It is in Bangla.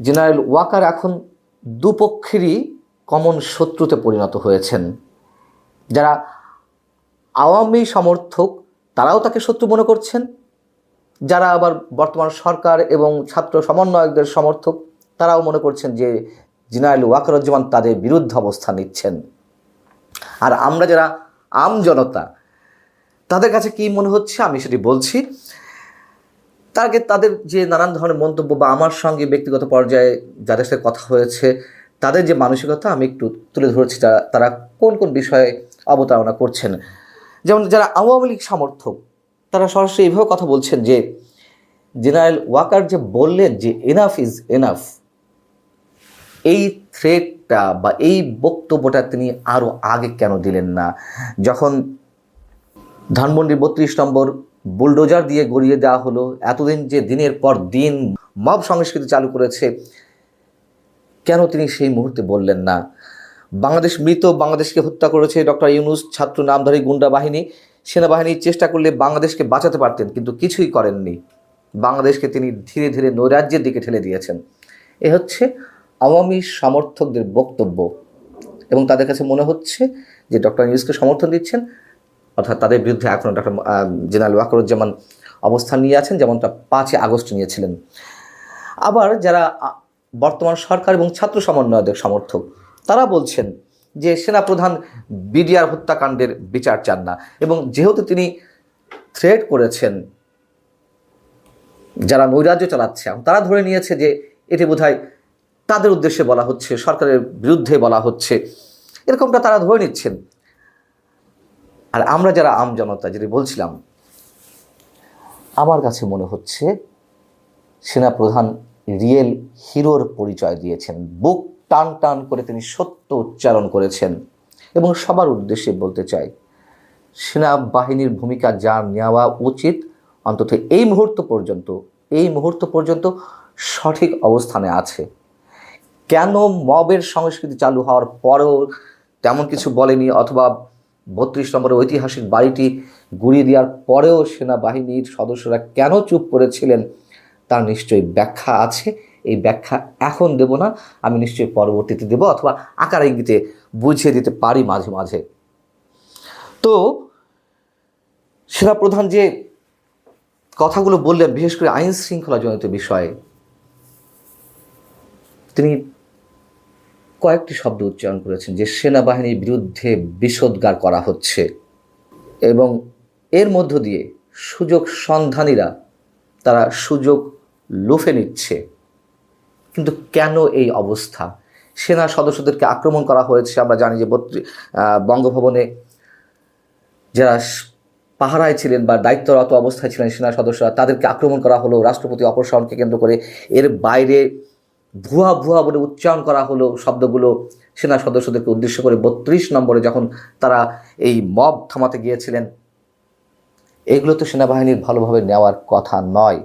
জেনারেল ওয়াকার এখন দুপক্ষেরই কমন শত্রুতে পরিণত হয়েছেন। যারা আওয়ামী সমর্থক তারাও তাকে শত্রু মনে করছেন, যারা আবার বর্তমান সরকার এবং ছাত্র সমন্বয়কদের সমর্থক তারাও মনে করছেন যে জেনারেল ওয়াকারুজ্জামান তাদের বিরুদ্ধে অবস্থান নিচ্ছেন। আর আমরা যারা আম জনতা তাদের কাছে কি মনে হচ্ছে আমি সেটি বলছি। তাদের যে নানান ধরনের মন্তব্য বা আমার সঙ্গে ব্যক্তিগত পর্যায়ে যাদের সাথে কথা হয়েছে তাদের যে মানসিকতা আমি একটু তুলে ধরেছি, তারা কোন কোন বিষয়ে অবতারণা করছেন। যেমন যারা আওয়ামী লীগ সমর্থক তারা সরাসরি এইভাবে কথা বলছেন যে জেনারেল ওয়াকার যে বললেন যে এনাফ ইজ এনাফ, এই থ্রেটটা বা এই বক্তব্যটা তিনি আরও আগে কেন দিলেন না? যখন ধানমন্ডির ৩২ নম্বর বুলডোজার দিয়ে গড়িয়ে দেওয়া হলো, এতদিন যে দিনের পর দিন মব সংস্কৃতি চালু করেছে, কেন তিনি সেই মুহূর্তে বললেন না? বাংলাদেশ মৃত, বাংলাদেশকে হত্যা করেছে ডক্টর ইউনূস, ছাত্র নামধারী গুন্ডা বাহিনী, সেনাবাহিনী চেষ্টা করলে বাংলাদেশকে বাঁচাতে পারতেন, কিন্তু কিছুই করেননি। বাংলাদেশকে তিনি ধীরে ধীরে নৈরাজ্যের দিকে ঠেলে দিয়েছেন। এ হচ্ছে আওয়ামী সমর্থকদের বক্তব্য, এবং তাদের কাছে মনে হচ্ছে যে ডক্টর ইউনূসকে সমর্থন দিচ্ছেন, অর্থাৎ তাদের বিরুদ্ধে এখনও ডক্টর জেনারেল ওয়াকারুজ্জামান অবস্থান নিয়ে আছেন, যেমনটা ৫ আগস্ট নিয়েছিলেন। আবার যারা বর্তমান সরকার এবং ছাত্র সমন্বয়কদের সমর্থক তারা বলছেন যে সেনাপ্রধান বিডিআর হত্যাকাণ্ডের বিচার চান না, এবং যেহেতু তিনি থ্রেট করেছেন যারা নৈরাজ্য চালাচ্ছে, তারা ধরে নিয়েছে যে এটি বোধহয় তাদের উদ্দেশ্যে বলা হচ্ছে, সরকারের বিরুদ্ধে বলা হচ্ছে, এরকমটা তারা ধরে নিচ্ছেন। আর আমরা যারা আম জনতা যেটি বলছিলাম, আমার কাছে মনে হচ্ছে সেনাপ্রধান রিয়েল হিরোর পরিচয় দিয়েছেন। বুক টান টান করে তিনি সত্য উচ্চারণ করেছেন, এবং সবার উদ্দেশ্যে বলতে চাই সেনাবাহিনীর ভূমিকা যা নেওয়া উচিত অন্তত এই মুহূর্ত পর্যন্ত সঠিক অবস্থানে আছে। কেন মবের সংস্কৃতি চালু হওয়ার পরেও তেমন কিছু বলেনি, অথবা ৩২ নম্বরের ঐতিহাসিক বাড়িটি গুড়িয়ে দেওয়ার পরেও সেনাবাহিনীর সদস্যরা কেন চুপ করেছিলেন তার নিশ্চয়ই ব্যাখ্যা আছে। এই ব্যাখ্যা এখন দেব না, আমি নিশ্চয়ই পরবর্তীতে দেব, অথবা আকার ইঙ্গিতে বুঝিয়ে দিতে পারি মাঝে মাঝে। তো সেনাপ্রধান যে কথাগুলো বললেন, বিশেষ করে আইন শৃঙ্খলা জনিত বিষয়ে, তিনি কয়েকটি শব্দ উচ্চারণ করেছেন যে সেনাবাহিনীর বিরুদ্ধে বিষোদ্গার করা হচ্ছে, এবং এর মধ্য দিয়ে সুযোগ সন্ধানীরা তারা সুযোগ লুফে নিচ্ছে। কিন্তু কেন এই অবস্থা? সেনা সদস্যদেরকে আক্রমণ করা হয়েছে, আমরা জানি যে বঙ্গভবনে যারা পাহারায় ছিলেন বা দায়িত্বরত অবস্থায় ছিলেন সেনা সদস্যরা, তাদেরকে আক্রমণ করা হলো রাষ্ট্রপতি অপসারণকে কেন্দ্র করে। এর বাইরে ভুয়া ভুয়া বলে উচ্চারণ করা হলো শব্দগুলো সেনা সদস্যদেরকে উদ্দেশ্য করে ৩২ নম্বরে যখন তারা এই মব থামাতে গিয়েছিলেন। এগুলো তো সেনাবাহিনীর ভালোভাবে নেওয়ার কথা নয়।